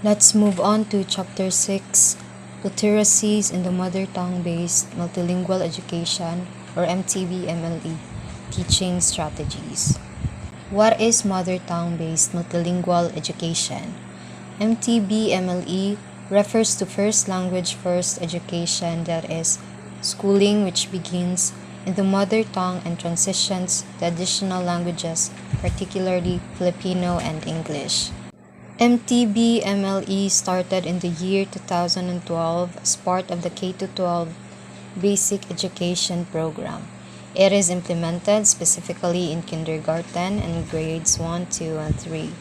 Let's move on to Chapter 6, Literacies in the Mother Tongue-Based Multilingual Education, or MTB-MLE, Teaching Strategies. What is Mother Tongue-Based Multilingual Education? MTB-MLE refers to first language first education, that is, schooling which begins in the mother tongue and transitions to additional languages, particularly Filipino and English. MTB-MLE started in the year 2012 as part of the K-12 Basic Education Program. It is implemented specifically in kindergarten and grades 1, 2, and 3.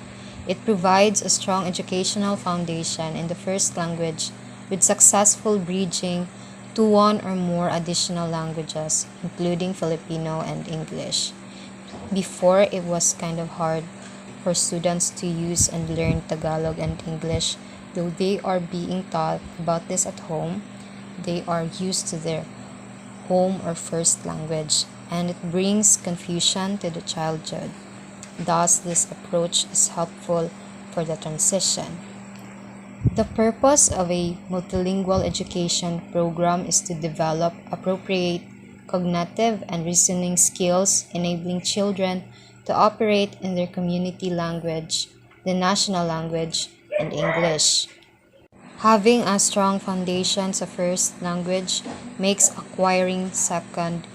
It provides a strong educational foundation in the first language with successful bridging to one or more additional languages, including Filipino and English. Before, it was kind of hard for students to use and learn Tagalog and English. Though they are being taught about this at home, they are used to their home or first language, and it brings confusion to the childhood. Thus, this approach is helpful for the transition. The purpose of a multilingual education program is to develop appropriate cognitive and reasoning skills, enabling children to operate in their community language, the national language, and English. Having a strong foundation of first language makes acquiring second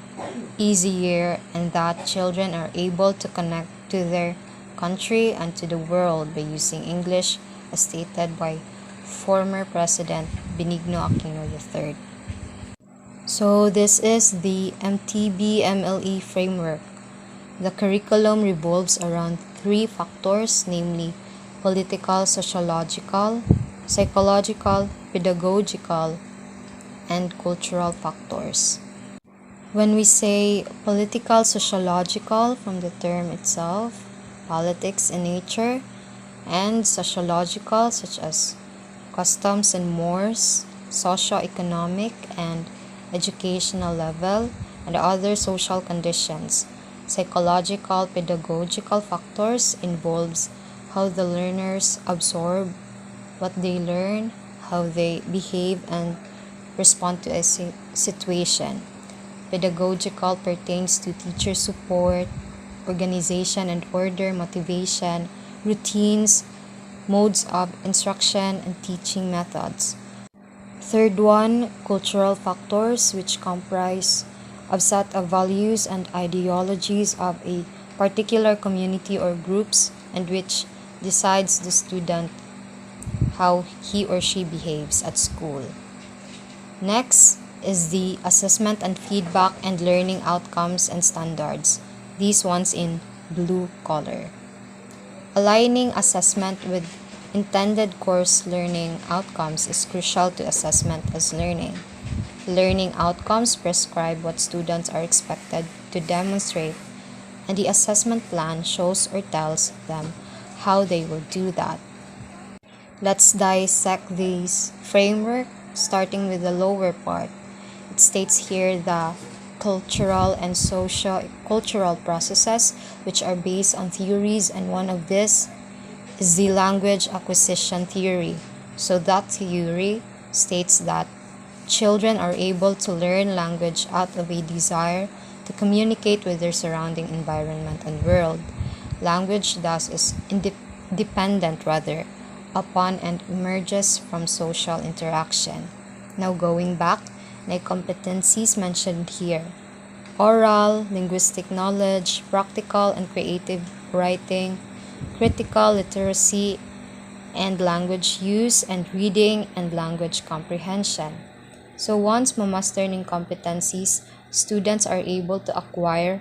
easier, and that children are able to connect to their country and to the world by using English, as stated by former President Benigno Aquino III. So this is the MTB-MLE framework. The curriculum revolves around three factors, namely political, sociological, psychological, pedagogical, and cultural factors. When we say political, sociological, from the term itself, politics in nature, and sociological, such as customs and mores, socio-economic and educational level, and other social conditions. Psychological, pedagogical factors involves how the learners absorb what they learn, how they behave and respond to a situation. Pedagogical pertains to teacher support, organization and order, motivation, routines, modes of instruction, and teaching methods. Third one, cultural factors, which comprise of set of values and ideologies of a particular community or groups, and which decides the student how he or she behaves at school. Next is the assessment and feedback and learning outcomes and standards, these ones in blue color. Aligning assessment with intended course learning outcomes is crucial to assessment as learning. Learning outcomes prescribe what students are expected to demonstrate, and the assessment plan shows or tells them how they will do that. Let's dissect this framework, starting with the lower part. It states here the cultural and socio-cultural processes which are based on theories, and one of these is the language acquisition theory. So that theory states that children are able to learn language out of a desire to communicate with their surrounding environment and world. Language thus is dependent upon and emerges from social interaction. Now going back, the competencies mentioned here: oral, linguistic knowledge, practical and creative writing, critical literacy and language use, and reading and language comprehension. So once ma-master ng competencies, students are able to acquire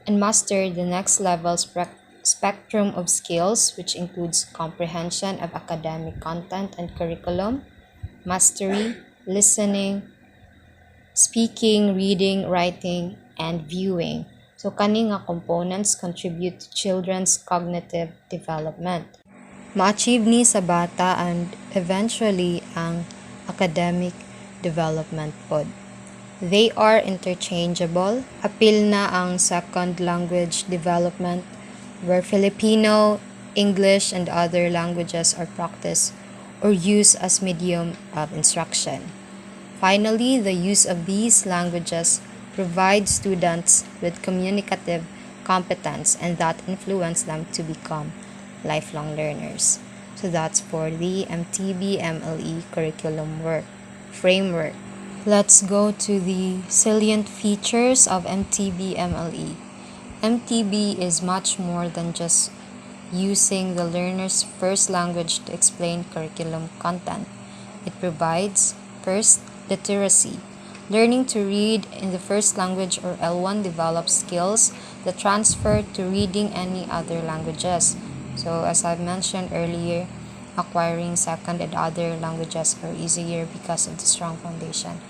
and master the next level spectrum of skills, which includes comprehension of academic content and curriculum, mastery, listening, speaking, reading, writing, and viewing. So kani nga components contribute to children's cognitive development. Ma-achieve ni sa bata and eventually ang academic development pod. They are interchangeable. Apil na ang second language development, where Filipino, English, and other languages are practiced or use as medium of instruction. Finally, the use of these languages provides students with communicative competence and that influence them to become lifelong learners. So that's for the MTB-MLE curriculum framework. Let's go to the salient features of MTB-MLE. MTB is much more than just using the learner's first language to explain curriculum content. It provides, first, literacy. Learning to read in the first language or L1 develops skills that transfer to reading any other languages. So as I've mentioned earlier, acquiring second and other languages are easier because of the strong foundation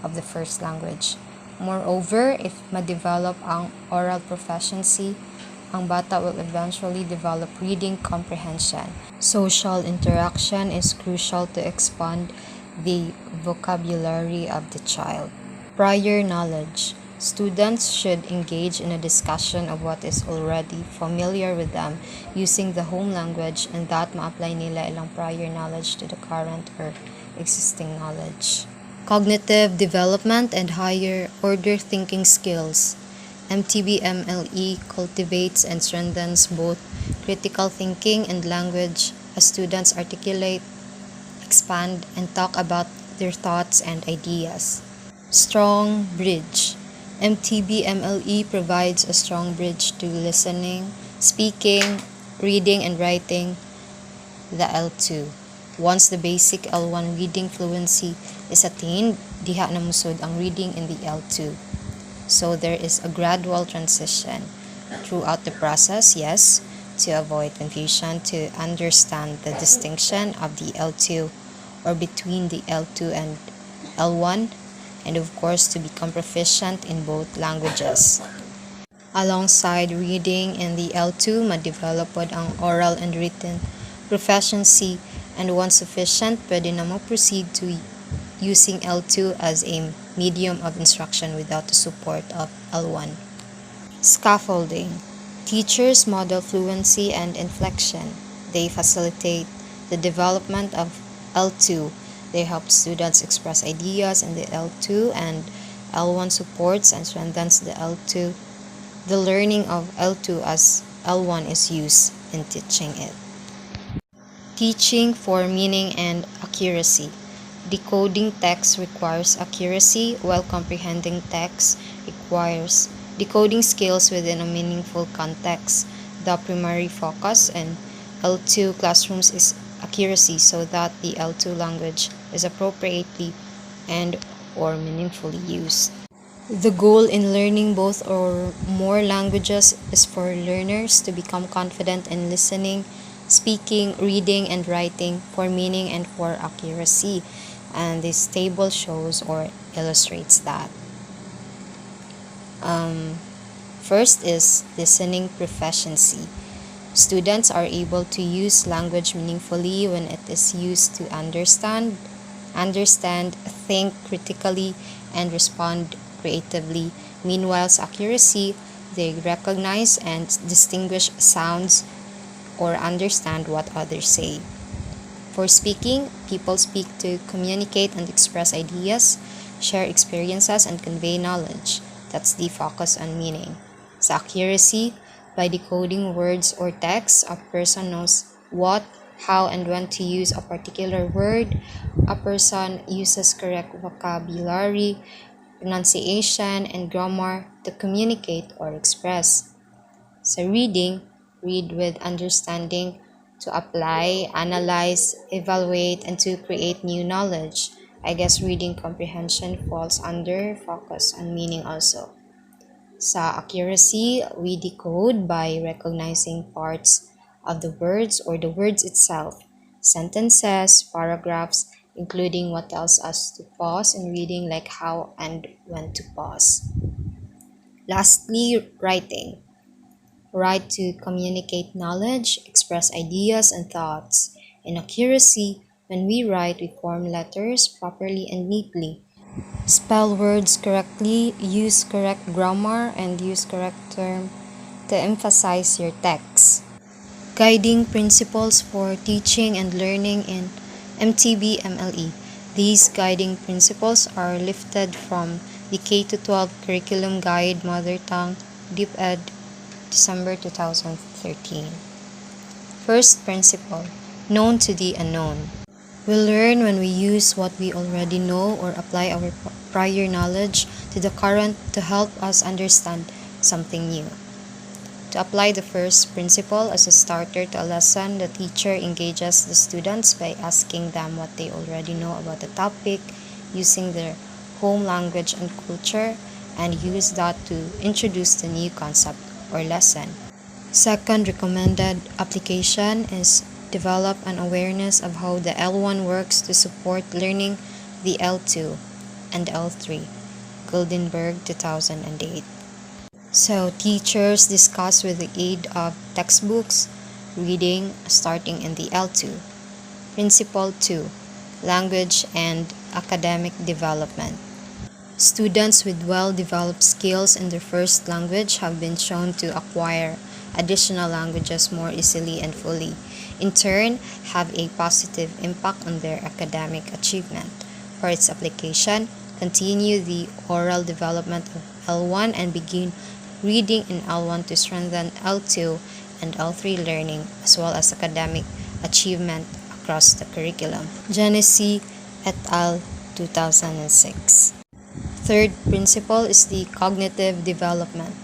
of the first language. Moreover, if ma-develop ang oral proficiency, ang bata will eventually develop reading comprehension. Social interaction is crucial to expand the vocabulary of the child. Prior knowledge. Students should engage in a discussion of what is already familiar with them using the home language and that ma-apply nila ilang prior knowledge to the current or existing knowledge. Cognitive development and higher order thinking skills. MTB-MLE cultivates and strengthens both critical thinking and language as students articulate, expand, and talk about their thoughts and ideas. Strong bridge. MTB-MLE provides a strong bridge to listening, speaking, reading, and writing the L2. Once the basic L1 reading fluency is attained, diha na musod ang reading in the L2. So there is a gradual transition throughout the process, yes, to avoid confusion, to understand the distinction of the L2 or between the L2 and L1, and of course to become proficient in both languages. Alongside reading in the L2, ma-develop ang oral and written proficiency, and once sufficient, pwede na mo-proceed to using L2 as a medium of instruction without the support of L1. Scaffolding. Teachers model fluency and inflection. They facilitate the development of L2. They help students express ideas in the L2, and L1 supports and strengthens the L2. The learning of L2 as L1 is used in teaching it. Teaching for meaning and accuracy. Decoding text requires accuracy, while comprehending text requires decoding skills within a meaningful context. The primary focus in L2 classrooms is accuracy so that the L2 language is appropriately and or meaningfully used. The goal in learning both or more languages is for learners to become confident in listening, speaking, reading, and writing for meaning and for accuracy. And this table shows or illustrates that. First is listening proficiency. Students are able to use language meaningfully when it is used to understand, think critically, and respond creatively. Meanwhile, accuracy, they recognize and distinguish sounds or understand what others say. For speaking, people speak to communicate and express ideas, share experiences, and convey knowledge. That's the focus on meaning. Sa accuracy, by decoding words or text, a person knows what, how, and when to use a particular word. A person uses correct vocabulary, pronunciation, and grammar to communicate or express. Sa reading, read with understanding, to apply, analyze, evaluate, and to create new knowledge. I guess reading comprehension falls under focus on meaning also. Sa accuracy, we decode by recognizing parts of the words or the words itself, sentences, paragraphs, including what tells us to pause in reading, like how and when to pause. Lastly, writing. Write to communicate knowledge, express ideas and thoughts. In accuracy, when we write, we form letters properly and neatly. Spell words correctly, use correct grammar, and use correct term to emphasize your text. Guiding principles for teaching and learning in MTB-MLE. These guiding principles are lifted from the K-12 Curriculum Guide Mother Tongue Deep Ed, December 2013. First principle, known to the unknown. We learn when we use what we already know or apply our prior knowledge to the current to help us understand something new. To apply the first principle as a starter to a lesson, the teacher engages the students by asking them what they already know about the topic, using their home language and culture, and use that to introduce the new concept or lesson. Second recommended application is develop an awareness of how the L1 works to support learning the L2 and L3. Goldenberg, 2008. So, teachers discuss with the aid of textbooks, reading starting in the L2. Principle 2. Language and academic development. Students with well-developed skills in their first language have been shown to acquire additional languages more easily and fully, in turn have a positive impact on their academic achievement. For its application, continue the oral development of L1 and begin reading in L1 to strengthen L2 and L3 learning as well as academic achievement across the curriculum. Genesi et al. 2006. Third principle is the cognitive development.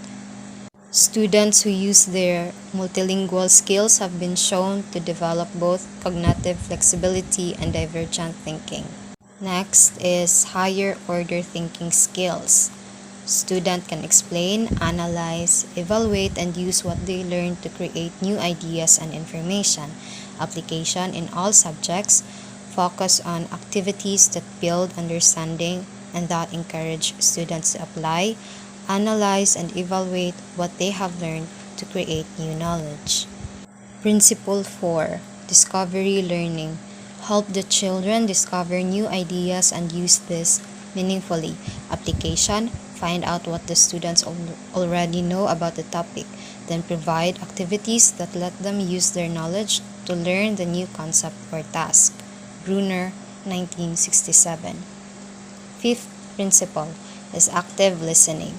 Students who use their multilingual skills have been shown to develop both cognitive flexibility and divergent thinking. Next is higher order thinking skills. Student can explain, analyze, evaluate, and use what they learn to create new ideas and information. Application in all subjects focus on activities that build understanding and that encourage students to apply, analyze, and evaluate what they have learned to create new knowledge. Principle 4. Discovery learning. Help the children discover new ideas and use this meaningfully. Application. Find out what the students already know about the topic, then provide activities that let them use their knowledge to learn the new concept or task. Bruner, 1967. Fifth principle is active listening.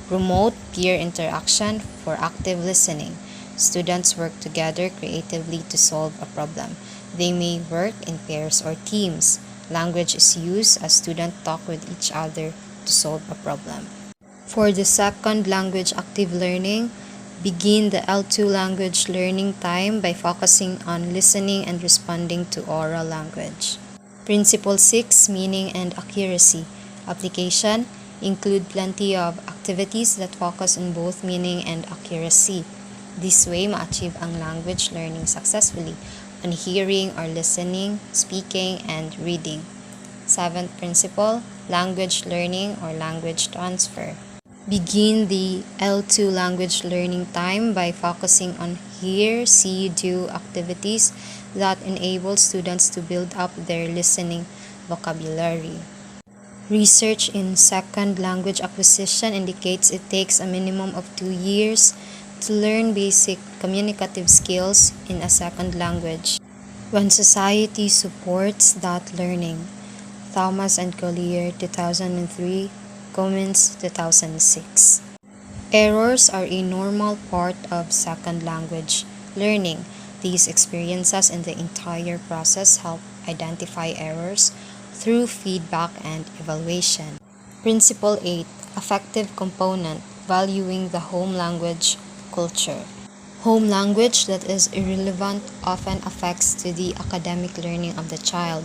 Promote peer interaction for active listening. Students work together creatively to solve a problem. They may work in pairs or teams. Language is used as students talk with each other to solve a problem. For the second language active learning, begin the L2 language learning time by focusing on listening and responding to oral language. Principle 6. Meaning and accuracy. Application. Include plenty of activities that focus on both meaning and accuracy. This way, ma-achieve ang language learning successfully on hearing or listening, speaking, and reading. Seventh principle, language learning or language transfer. Begin the L2 language learning time by focusing on hear, see, do activities that enable students to build up their listening vocabulary. Research in second language acquisition indicates it takes a minimum of 2 years to learn basic communicative skills in a second language when society supports that learning. Thomas and Collier, 2003, Cummins, 2006. Errors are a normal part of second language learning. These experiences in the entire process help identify errors through feedback and evaluation. Principle 8. Affective component, valuing the home language culture. Home language that is irrelevant often affects to the academic learning of the child.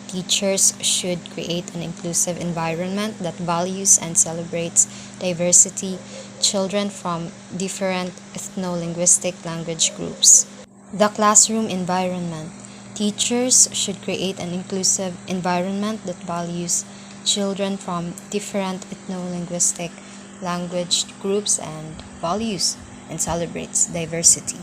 Teachers should create an inclusive environment that values and celebrates diversity, children from different ethno-linguistic language groups. The classroom environment. Teachers should create an inclusive environment that values children from different ethno-linguistic language groups and values and celebrates diversity.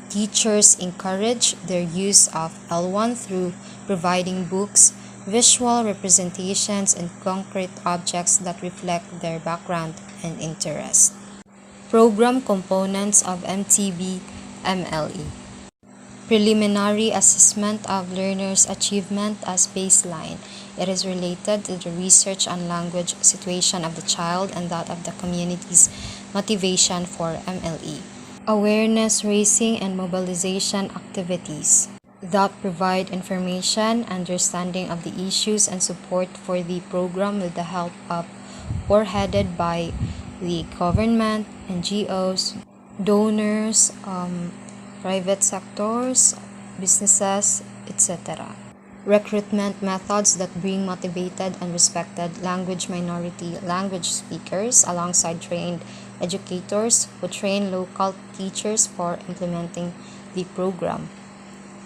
Teachers encourage their use of L1 through providing books, visual representations, and concrete objects that reflect their background and interest. Program components of MTB-MLE. preliminary assessment of learners' achievement as baseline. It is related to the research on language situation of the child and that of the community's motivation for MLE. Awareness raising and mobilization activities that provide information, understanding of the issues, and support for the program with the help of or headed by the government, NGOs, donors, private sectors, businesses, etc. Recruitment methods that bring motivated and respected language minority language speakers alongside trained educators who train local teachers for implementing the program.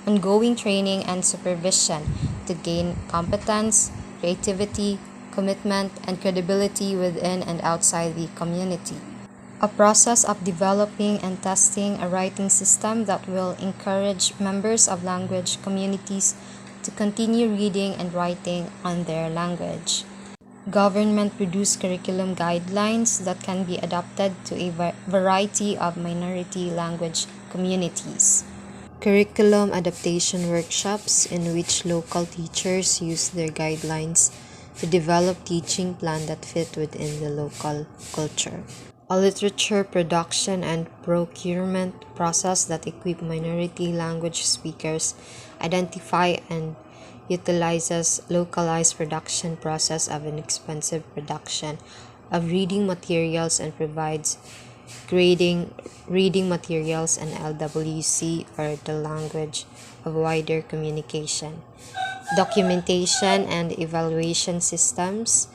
Ongoing training and supervision to gain competence, creativity, commitment, and credibility within and outside the community. A process of developing and testing a writing system that will encourage members of language communities to continue reading and writing on their language. Government-produced curriculum guidelines that can be adapted to a variety of minority language communities. Curriculum adaptation workshops in which local teachers use their guidelines to develop teaching plan that fit within the local culture. A literature production and procurement process that equip minority language speakers, identify and utilizes localized production process of inexpensive production of reading materials and provides grading reading materials and LWC or the language of wider communication. Documentation and evaluation systems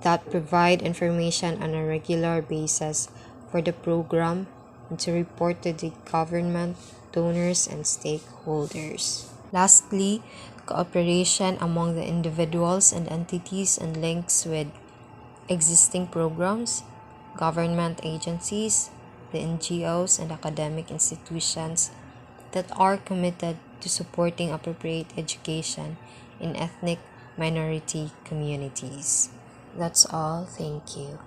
that provide information on a regular basis for the program and to report to the government, donors, and stakeholders. Lastly, cooperation among the individuals and entities and links with existing programs, government agencies, the NGOs, and academic institutions that are committed to supporting appropriate education in ethnic minority communities. That's all. Thank you.